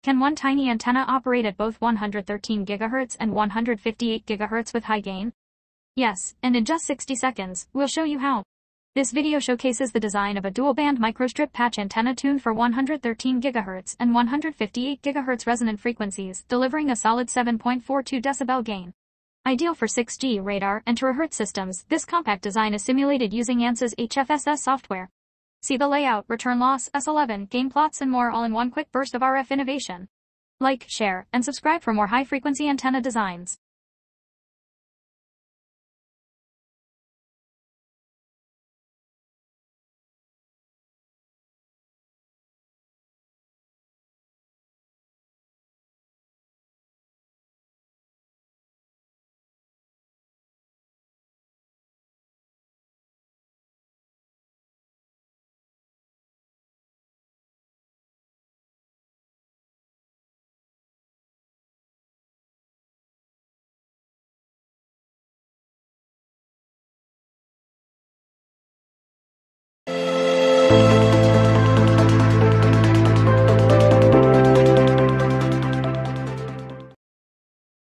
Can one tiny antenna operate at both 113 GHz and 158 GHz with high gain? Yes, and in just 60 seconds, we'll show you how. This video showcases the design of a dual-band microstrip patch antenna tuned for 113 GHz and 158 GHz resonant frequencies, delivering a solid 7.42 dB gain. Ideal for 6G radar and terahertz systems, this compact design is simulated using Ansys HFSS software. See the layout, return loss, S11, gain plots and more all in one quick burst of RF innovation. Like, share, and subscribe for more high-frequency antenna designs. you.